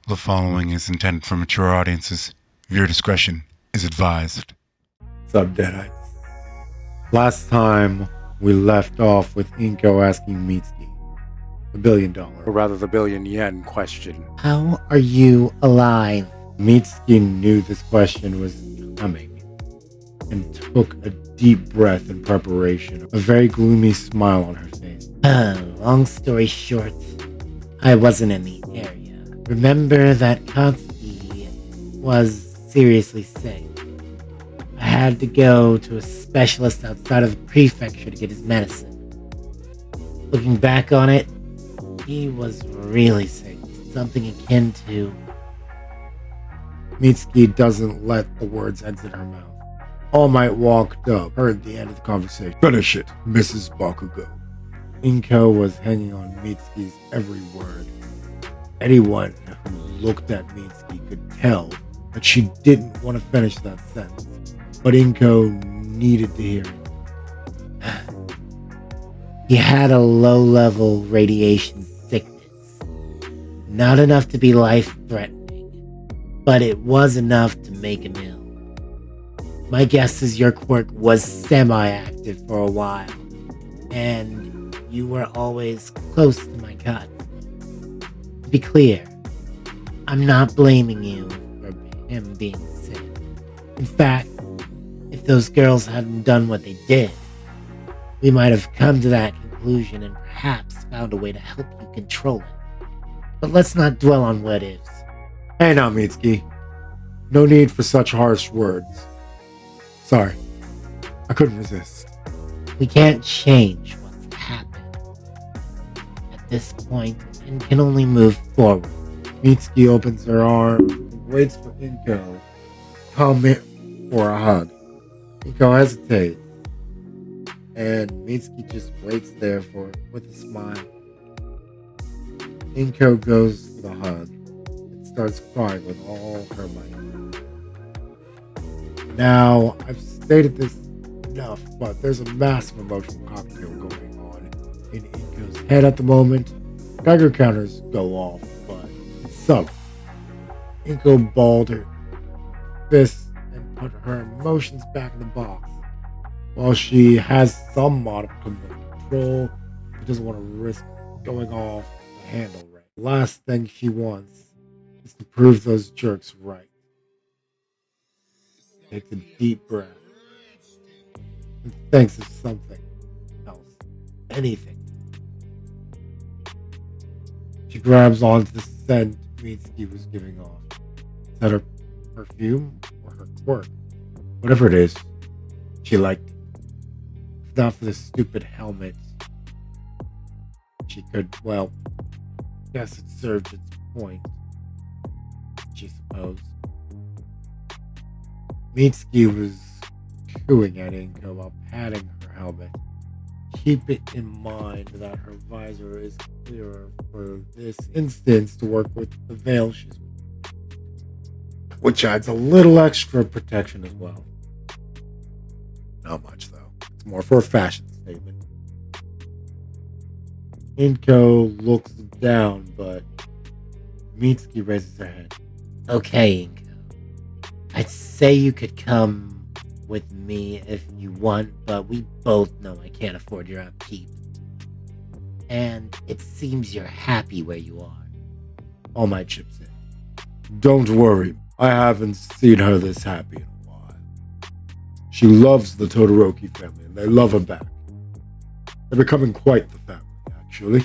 The following is intended for mature audiences. Viewer discretion is advised. What's up, Deadites? Last time we left off with Inko asking Mitsuki the $1 billion, or rather the billion-yen question. How are you alive? Mitsuki knew this question was coming and took a deep breath in preparation, a very gloomy smile on her face. Long story short, I wasn't in the area. Remember that Katsuki was seriously sick. I had to go to a specialist outside of the prefecture to get his medicine. Looking back on it, he was really sick. Something akin to... Mitsuki doesn't let the words exit her mouth. All Might walked up, heard the end of the conversation. Finish it, Mrs. Bakugo. Inko was hanging on Mitsuki's every word. Anyone who looked at Mitsuki could tell that she didn't want to finish that sentence, but Inko needed to hear it. He had a low-level radiation sickness. Not enough to be life-threatening, but it was enough to make him ill. My guess is your quirk was semi-active for a while, and you were always close to my cut. To be clear, I'm not blaming you for him being sick. In fact, if those girls hadn't done what they did, we might have come to that conclusion and perhaps found a way to help you control it. But let's not dwell on what ifs. Hey now, Mitsuki. No need for such harsh words. Sorry, I couldn't resist. We can't change what's happened at this point and can only move forward. Mitsuki opens her arm and waits for Inko to come in for a hug. Inko hesitates, and Mitsuki just waits there with a smile. Inko goes for the hug and starts crying with all her might. Now, I've stated this enough, but there's a massive emotional cocktail going on in Inko's head at the moment. Geiger counters go off, but it's subtle. Inko balled her fists and put her emotions back in the box. While she has some modicum of control, she doesn't want to risk going off the handle right. The last thing she wants is to prove those jerks right. Takes a deep breath and thinks of something else. Anything. She grabs onto the scent Mitsuki was giving off. Is that her perfume or her quirk? Whatever it is, she liked it. If not for this stupid helmet, she could, well, guess it served its point, she supposed. Mitsuki was cooing at Inko while patting her helmet. Keep it in mind that her visor is clearer for this instance to work with the veil she's wearing, which adds a little extra protection as well. Not much though. It's more for a fashion statement. Inko looks down, but Mitsuki raises her head. Okay, Inko. I'd say you could come with me if you want, but we both know I can't afford your upkeep. And it seems you're happy where you are. All my chips in. Don't worry, I haven't seen her this happy in a while. She loves the Todoroki family, and they love her back. They're becoming quite the family, actually.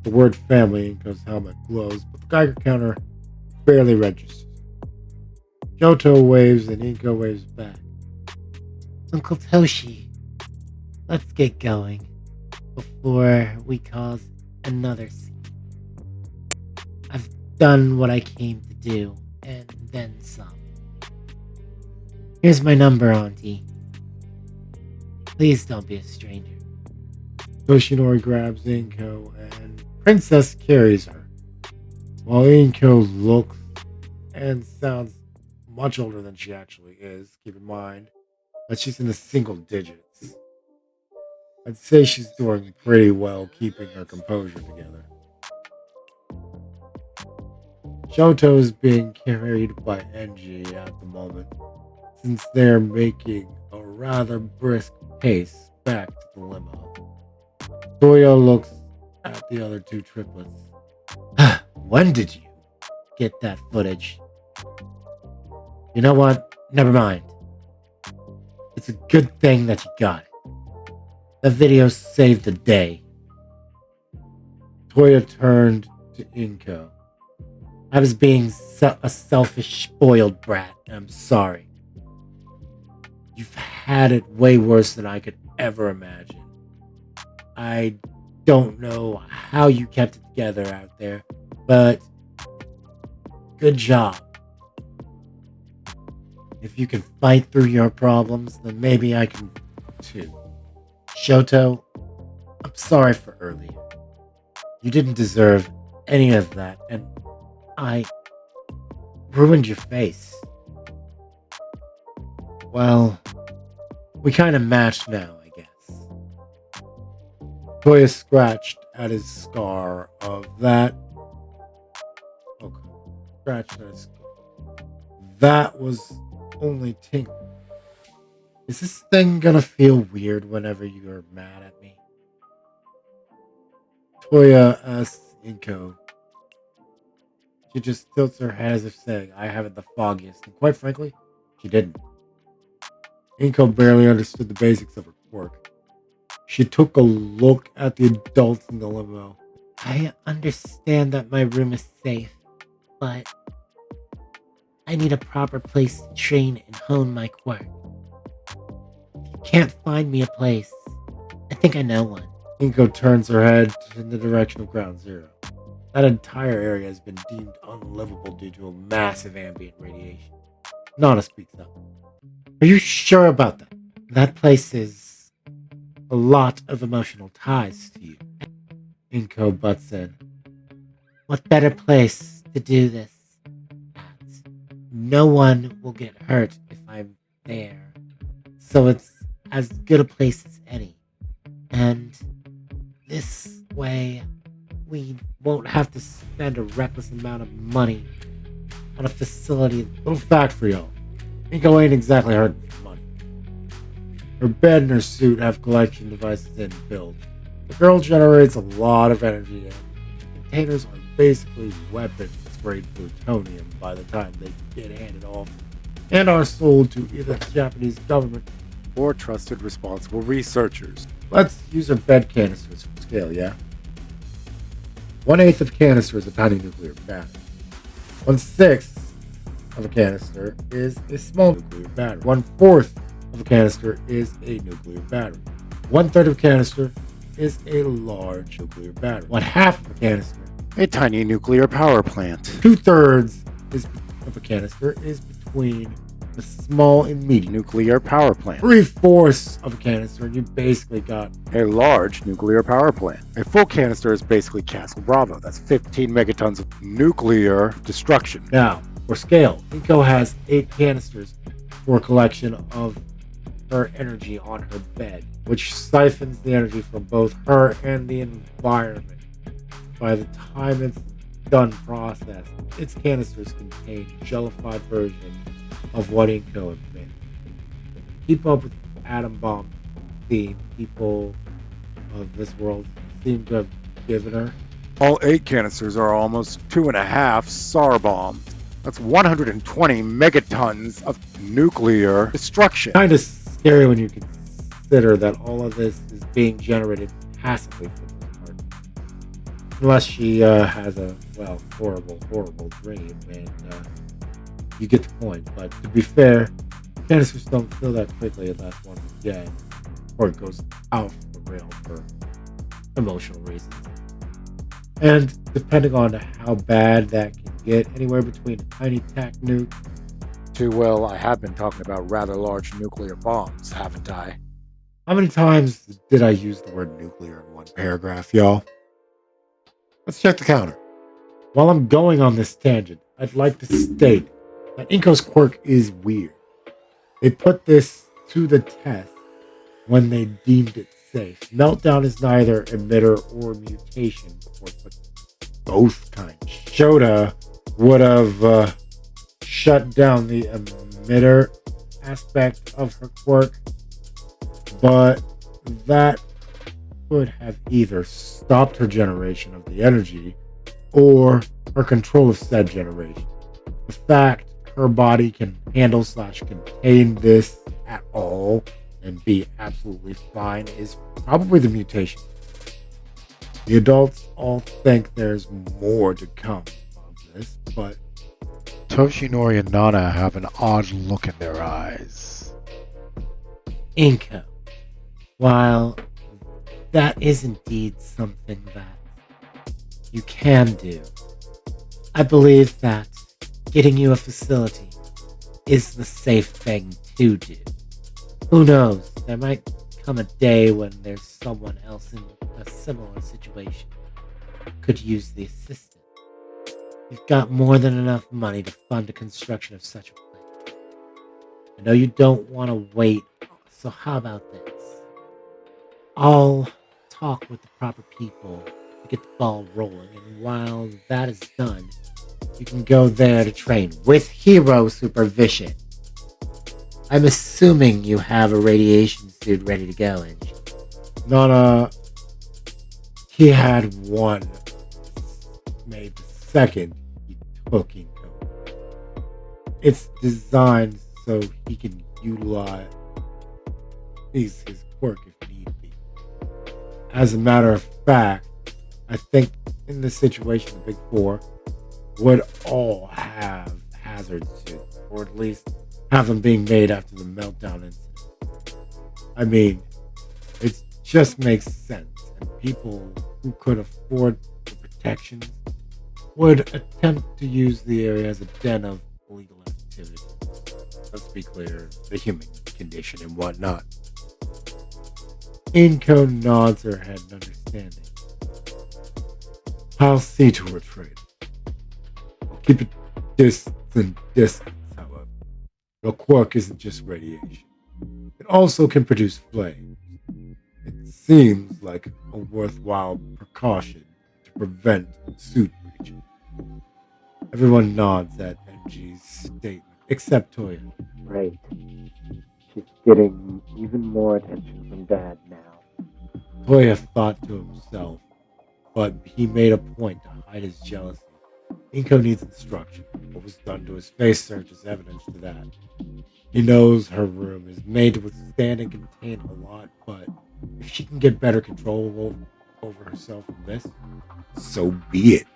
The word family in Inko's helmet glows, but the Geiger counter barely registers. Johto waves and Inko waves back. Uncle Toshi, let's get going before we cause another scene. I've done what I came to do, and then some. Here's my number, Auntie. Please don't be a stranger. Yoshinori grabs Inko and Princess carries her, while Inko looks and sounds much older than she actually is. Keep in mind that she's in the single digits. I'd say she's doing pretty well keeping her composure together. Shoto is being carried by Enji at the moment, since they're making a rather brisk pace back to the limo. Toya looks at the other two triplets. When did you get that footage? You know what? Never mind. It's a good thing that you got it. The video saved the day. Toya turned to Inko. I was being a selfish, spoiled brat. I'm sorry. You've had it way worse than I could ever imagine. I don't know how you kept it together out there, but good job. If you can fight through your problems, then maybe I can too. Shoto, I'm sorry for earlier. You didn't deserve any of that, and I ruined your face. Well, we kind of match now, I guess. Toya scratched at his scar of that. Okay. Scratched at his scar. That was only tingling. Is this thing gonna feel weird whenever you're mad at me? Toya asks Inko. She just tilts her head as if saying, I haven't the foggiest. And quite frankly, she didn't. Inko barely understood the basics of her work. She took a look at the adults in the limo. I understand that my room is safe, but I need a proper place to train and hone my quirk. If you can't find me a place, I think I know one. Inko turns her head in the direction of Ground Zero. That entire area has been deemed unlivable due to a massive ambient radiation. Nana speaks up. Are you sure about that? That place is a lot of emotional ties to you. Inko butts in. What better place to do this at? No one will get hurt if I'm there. So it's as good a place as any. And this way, we won't have to spend a reckless amount of money on a facility. Little fact for y'all. Inko ain't exactly hurting for money. Her bed and her suit have collection devices inbuilt. The girl generates a lot of energy, and the containers are basically weapons grade plutonium by the time they get handed off and are sold to either the Japanese government or trusted responsible researchers. Let's use her bed canisters for scale, yeah? 1/8 of a canister is a tiny nuclear battery. 1/6 of a canister is a small nuclear battery. 1/4 of a canister is a nuclear battery. 1/3 of a canister is a large nuclear battery. 1/2 of a canister, A tiny nuclear power plant. 2/3 of a canister is between the small and medium. Nuclear power plant. 3/4 of a canister, and you basically got A large nuclear power plant. A full canister is basically Castle Bravo. That's 15 megatons of nuclear destruction. now for scale. Inko has 8 canisters for a collection of her energy on her bed, which siphons the energy from both her and the environment. By the time it's done processing, its canisters contain jellified versions of what Inko had made. Keep up with the atom bomb theme people of this world seem to have given her. All 8 canisters are almost 2.5 SAR bombs. That's 120 megatons of nuclear destruction. Kind of scary when you consider that all of this is being generated passively for the most part. Unless she has a, horrible dream, and you get the point. But to be fair, canisters don't fill that quickly unless one is dead, or it goes out the rail for emotional reasons. And depending on how bad that can get anywhere between a tiny tac nuke. Too well, I have been talking about rather large nuclear bombs, haven't I? How many times did I use the word nuclear in one paragraph, y'all? Let's check the counter. While I'm going on this tangent, I'd like to state that Inko's quirk is weird. They put this to the test when they deemed it safe. Meltdown is neither emitter or mutation, but both kinds. Shota would have shut down the emitter aspect of her quirk, but that could have either stopped her generation of the energy or her control of said generation. The fact her body can handle / contain this at all and be absolutely fine is probably the mutation. The adults all think there's more to come of this, but Toshinori and Nana have an odd look in their eyes. Inko, while that is indeed something that you can do, I believe that getting you a facility is the safe thing to do. Who knows, there might come a day when there's someone else in a similar situation who could use the assistance. You've got more than enough money to fund the construction of such a place. I know you don't want to wait, so how about this? I'll talk with the proper people to get the ball rolling, and while that is done, you can go there to train with hero supervision. I'm assuming you have a radiation suit ready to go, Angie. Nana, he had one made the second he took Inko. It's designed so he can utilize his quirk if need be. As a matter of fact, I think in this situation, the Big Four would all have hazard suits, or at least have them being made after the meltdown incident. I mean, it just makes sense, and people who could afford the protections would attempt to use the area as a den of illegal activity. Let's be clear, the human condition and whatnot. Inko nods her head in understanding. I'll see to her trade. I'll keep it distance, however. The quirk isn't just radiation. It also can produce flames. It seems like a worthwhile precaution to prevent suit breaching. Everyone nods at NG's statement, except Toya. Great. She's getting even more attention from Dad now. Toya thought to himself, but he made a point to hide his jealousy. Inko needs instruction. What was done to his face serves as evidence to that. He knows her room is made to withstand and contain a lot, but if she can get better control over herself from this, so be it.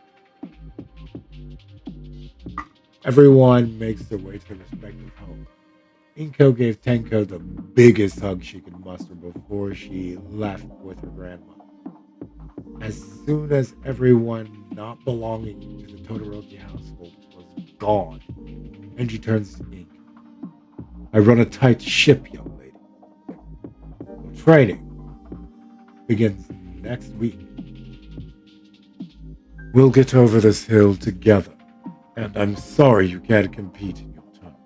Everyone makes their way to their respective homes. Inko gave Tenko the biggest hug she could muster before she left with her grandmother. As soon as everyone not belonging to the Todoroki household was gone, Enji turns to Inko. I run a tight ship, young lady. The training begins next week. We'll get over this hill together, and I'm sorry you can't compete in your turn.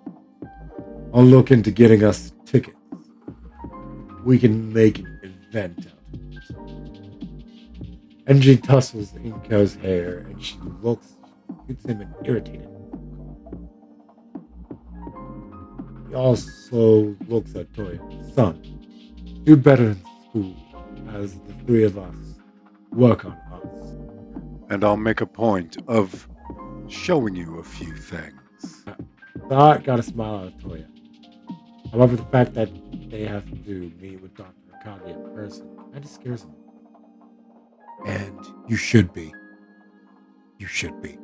I'll look into getting us tickets. We can make an event out of it. Enji tussles Inko's hair, and she shoots him an irritated look. He also looks at Toya. Son, do better in school, as the three of us work on us. And I'll make a point of showing you a few things. That got a smile out of Toya. However, the fact that they have to meet with Dr. Akagi in person kind of scares me. And you should be. You should be.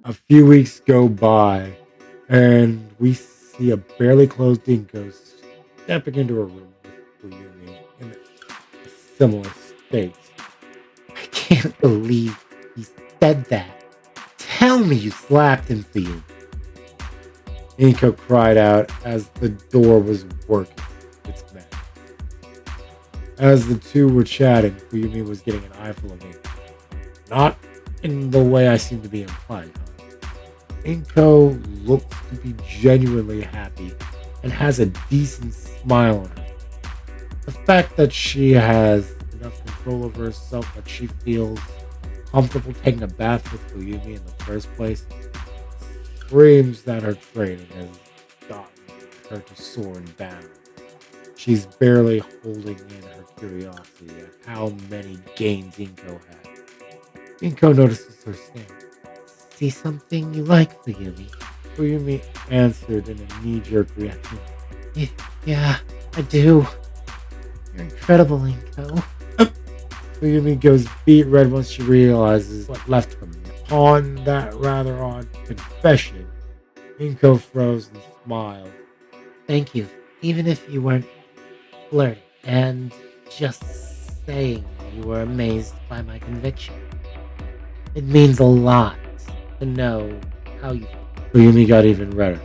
A few weeks go by, and we see a barely closed Inko stepping into a room with Fuyumi in a similar state. I can't believe he said that. Tell me you slapped him for you. Inko cried out as the door was working its magic. As the two were chatting, Fuyumi was getting an eyeful of Inko. Not in the way I seem to be implying. Inko looks to be genuinely happy and has a decent smile on her. The fact that she has enough control over herself that she feels comfortable taking a bath with Fuyumi in the first place screams that her training has gotten her to soar and bound. She's barely holding in her curiosity at how many gains Inko had. Inko notices her stand. See something you like, Fuyumi? Fuyumi answered in a knee-jerk reaction. Yeah, I do. You're incredible, Inko. Fuyumi goes beet red once she realizes what left from her. Upon that rather odd confession, Inko froze and smiled. Thank you. Even if you weren't flirting and just saying you were amazed by my conviction. It means a lot to know how you feel. Fuyumi got even redder.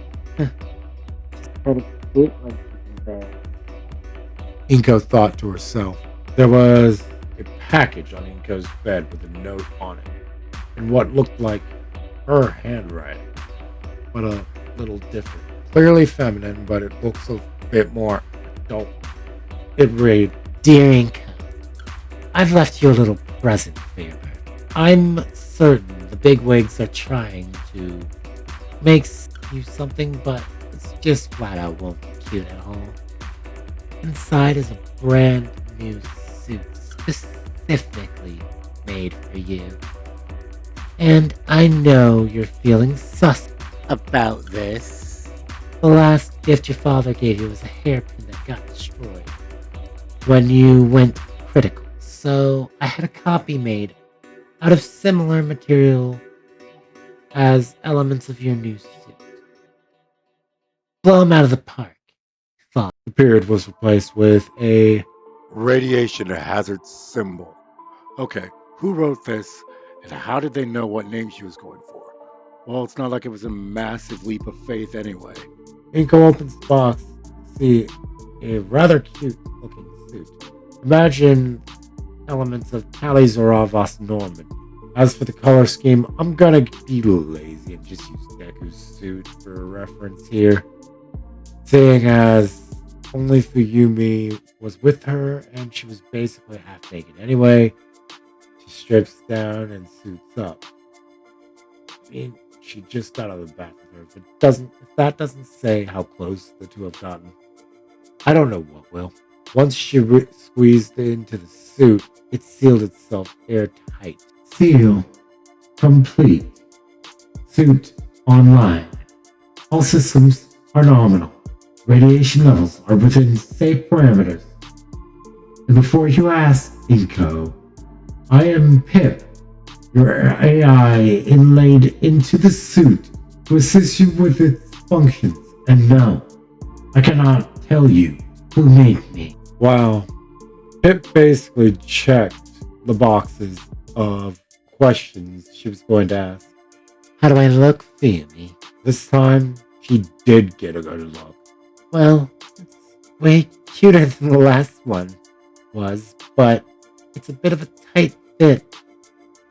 Inko thought to herself. There was a package on Inko's bed with a note on it, and what looked like her handwriting, but a little different. Clearly feminine, but it looks a bit more adult. It read, Dear Inko, I've left you a little present for your birthday. I'm certain the bigwigs are trying to make you something, but it's just flat out won't be cute at all. Inside is a brand new suit specifically made for you. And I know you're feeling sus about this. The last gift your father gave you was a hairpin that got destroyed when you went critical. So I had a copy made out of similar material as elements of your new suit. Blow them out of the park. the period was replaced with a Radiation hazard symbol. Okay, who wrote this and how did they know what name she was going for? Well, it's not like it was a massive leap of faith anyway. Inko opens the box to see a rather cute looking suit. Imagine elements of Tali Zoravas Norman. As for the color scheme, I'm gonna be lazy and just use Deku's suit for a reference here. Seeing as only Fuyumi was with her and she was basically half naked anyway, she strips down and suits up. I mean, she just got out of the bath with her. If that doesn't say how close the two have gotten, I don't know what will. Once she squeezed into the suit, it sealed itself airtight. Seal complete. Suit online. All systems are nominal. Radiation levels are within safe parameters. And before you ask, Inko, I am Pip, your AI inlaid into the suit to assist you with its functions. And no, I cannot tell you who made me. Wow. Pip basically checked the boxes of questions she was going to ask. How do I look, Fuyumi? This time, she did get a good look. Well, it's way cuter than the last one was, but it's a bit of a tight fit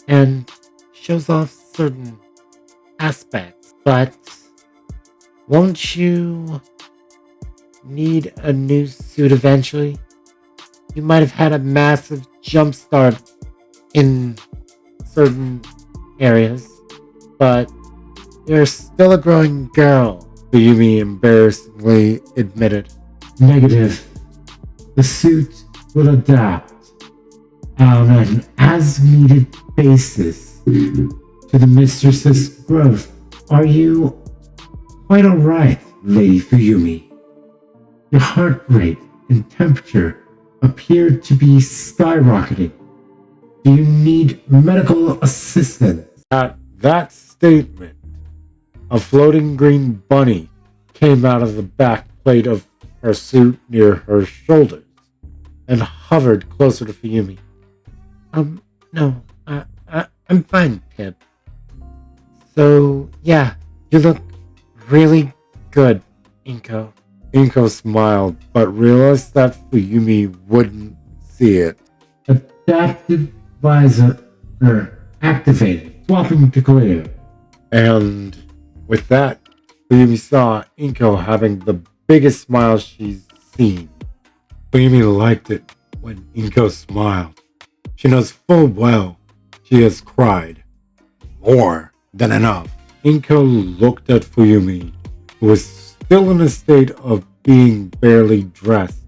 and shows off certain aspects. But won't you need a new suit eventually? You might have had a massive jump start in certain areas, but you're still a growing girl, Fuyumi embarrassingly admitted. Negative. The suit will adapt on an as-needed basis to the mistress's growth. Are you quite alright, Lady Fuyumi? Your heart rate and temperature appear to be skyrocketing. Do you need medical assistance? At that statement, a floating green bunny came out of the back plate of her suit near her shoulders and hovered closer to Fuyumi. No, I'm fine, Pip. So, yeah, you look really good, Inko. Inko smiled, but realized that Fuyumi wouldn't see it. Adaptive visor activated. Swapping to clear. And with that, Fuyumi saw Inko having the biggest smile she's seen. Fuyumi liked it when Inko smiled. She knows full well she has cried more than enough. Inko looked at Fuyumi, who was still in a state of being barely dressed.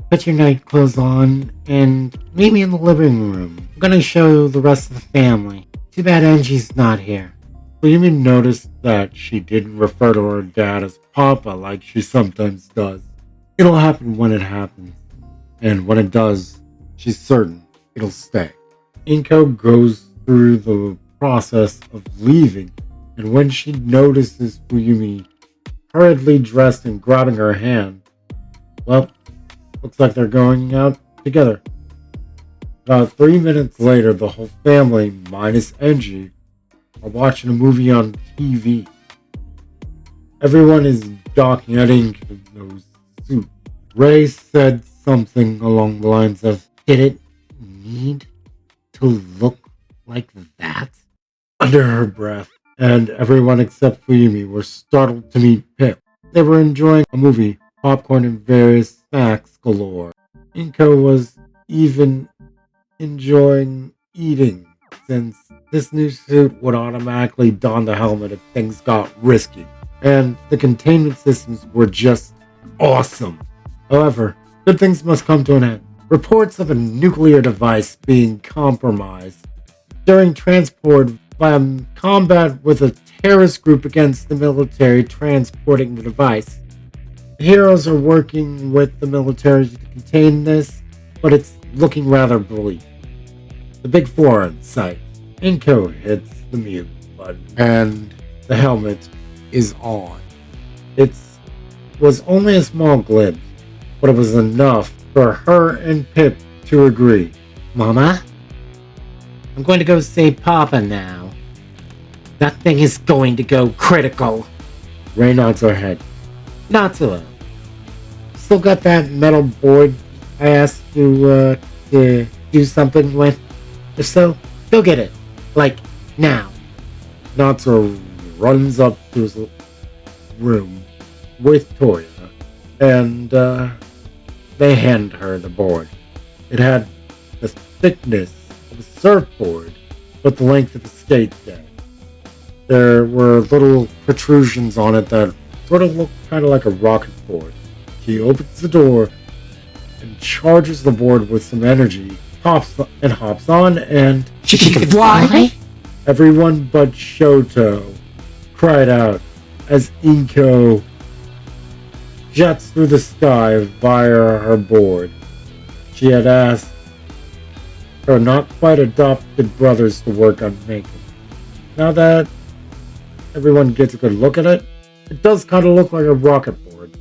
Put your night clothes on and meet me in the living room. I'm gonna show the rest of the family. Too bad Angie's not here. Fuyumi noticed that she didn't refer to her dad as Papa like she sometimes does. It'll happen when it happens, and when it does, she's certain it'll stay. Inko goes through the process of leaving, and when she notices Fuyumi hurriedly dressed and grabbing her hand, well, looks like they're going out together. About 3 minutes later, the whole family, minus Enji, are watching a movie on TV. Everyone is gawking at Inko's suit. Ray said something along the lines of, Did it need to look like that? under her breath, and everyone except Fuyumi were startled to meet Pip. They were enjoying a movie, popcorn and various snacks galore. Inko was even enjoying eating, since this new suit would automatically don the helmet if things got risky, and the containment systems were just awesome. However, good things must come to an end. Reports of a nuclear device being compromised during transport via combat with a terrorist group against the military transporting the device. The heroes are working with the military to contain this, but it's looking rather bleak. The big four in sight. Inko hits the mute button, and the helmet is on. It was only a small glimpse, but it was enough for her and Pip to agree. Mama? I'm going to go save Papa now. That thing is going to go critical. Ray nods her head. Not so well. Still got that metal board I asked you to do something with? If so, go get it. Like, now. Natsu runs up to his room with Toya, and they hand her the board. It had the thickness of a surfboard, but the length of a skate deck. There were little protrusions on it that sort of looked kind of like a rocket board. He opens the door and charges the board with some energy, hops on, and She can fly? everyone but Shoto cried out as Inko jets through the sky via her board. She had asked her not quite adopted brothers to work on making. Now that everyone gets a good look at it, it does kind of look like a rocket board.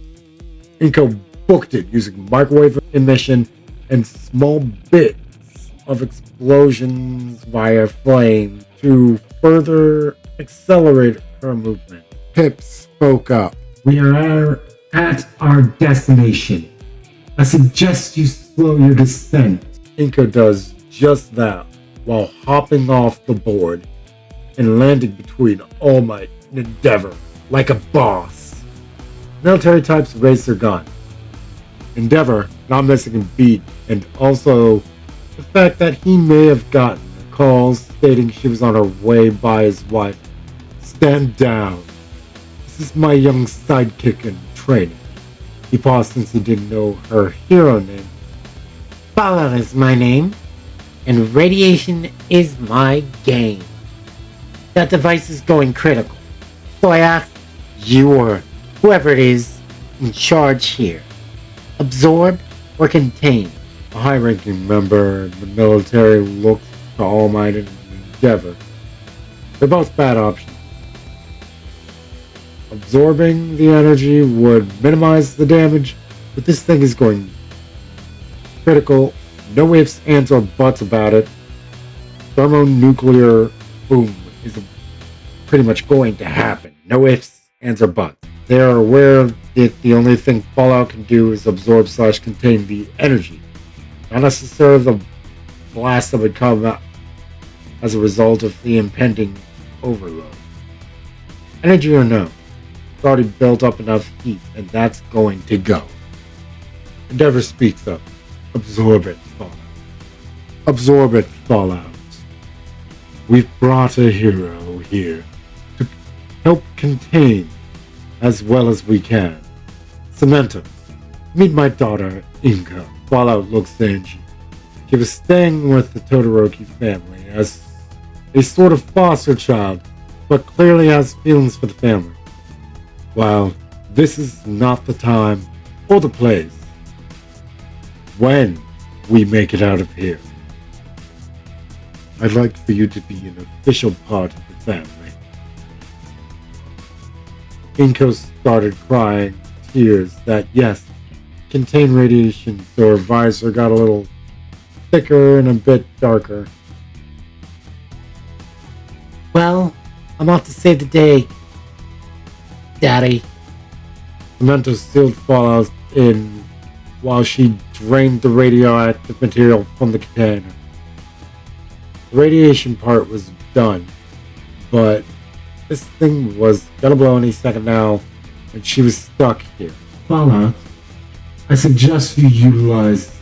Inko booked it using microwave emission and small bits of explosions via flame to further accelerate her movement. Pip spoke up. We are at our destination. I suggest you slow your descent. Inko does just that while hopping off the board and landing between All Might and Endeavor like a boss. Military types raise their gun. Endeavor not missing a beat, and also the fact that he may have gotten a call stating she was on her way by his wife. Stand down. This is my young sidekick in training. He paused since he didn't know her hero name. Fallout is my name, and radiation is my game. That device is going critical, so I ask you or whoever it is in charge here, absorb or contain. A high-ranking member in the military looks to All Might and Endeavor. They're both bad options. Absorbing the energy would minimize the damage, but this thing is going critical. No ifs, ands, or buts about it. Thermonuclear boom is pretty much going to happen. No ifs, ands, or buts. They are aware that the only thing Fallout can do is absorb / contain the energy, not necessarily the blast that would come out as a result of the impending overload. Energy or no, it's already built up enough heat, and that's going to go. Endeavor speaks up. Absorb it, Fallout. Absorb it, Fallout. We've brought a hero here to help contain as well as we can. Samantha, meet my daughter, Inka. Fallout looks at Angie. She was staying with the Todoroki family as a sort of foster child, but clearly has feelings for the family. While this is not the time or the place when we make it out of here, I'd like for you to be an official part of the family. Inko started crying tears that, yes, contained radiation, so her visor got a little thicker and a bit darker. Well, I'm off to save the day, Daddy. Samantha sealed Fallout in while she drained the radioactive material from the container. The radiation part was done, but this thing was gonna blow any second now, and she was stuck here. Fallout, I suggest you utilize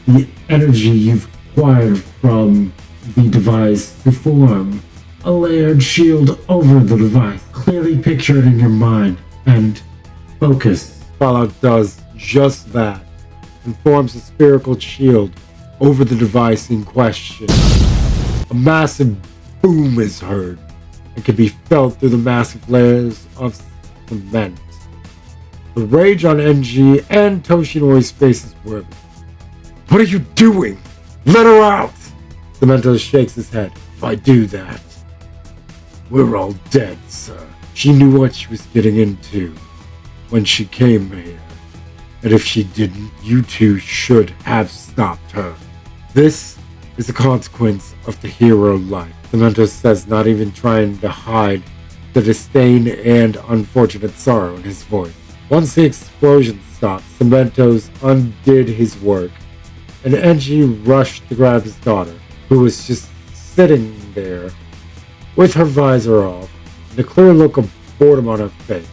the energy you've acquired from the device to form a layered shield over the device. Clearly picture it in your mind and focus. Fallout does just that and forms a spherical shield over the device in question. A massive boom is heard and can be felt through the massive layers of cement. The rage on NG and Toshinori's faces were. What are you doing? Let her out! Cemento shakes his head. If I do that, we're all dead, sir. She knew what she was getting into when she came here. And if she didn't, you two should have stopped her. This is the consequence of the hero life, Cemento says, not even trying to hide the disdain and unfortunate sorrow in his voice. Once the explosion stopped, Cementos undid his work, and Engie rushed to grab his daughter, who was just sitting there with her visor off and a clear look of boredom on her face.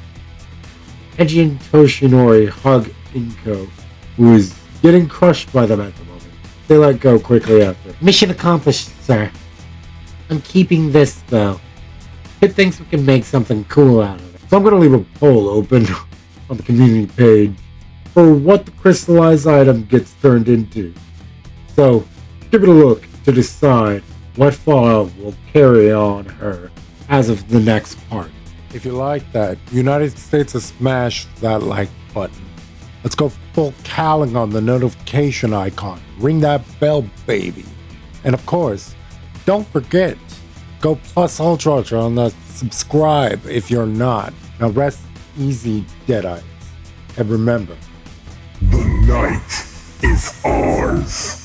Engie and Toshinori hug Inko, who is getting crushed by them at the moment. They let go quickly after. Mission accomplished, sir. I'm keeping this, though. Kid thinks we can make something cool out of it. So I'm going to leave a poll open on the community page for what the crystallized item gets turned into. So give it a look to decide what Fallout will carry on her as of the next part. If you like that, United States has smashed that like button. Let's go full cowling on the notification icon. Ring that bell, baby. And of course, don't forget, go plus ultra on the subscribe if you're not. Now rest easy, Deadites. And remember, The night is ours.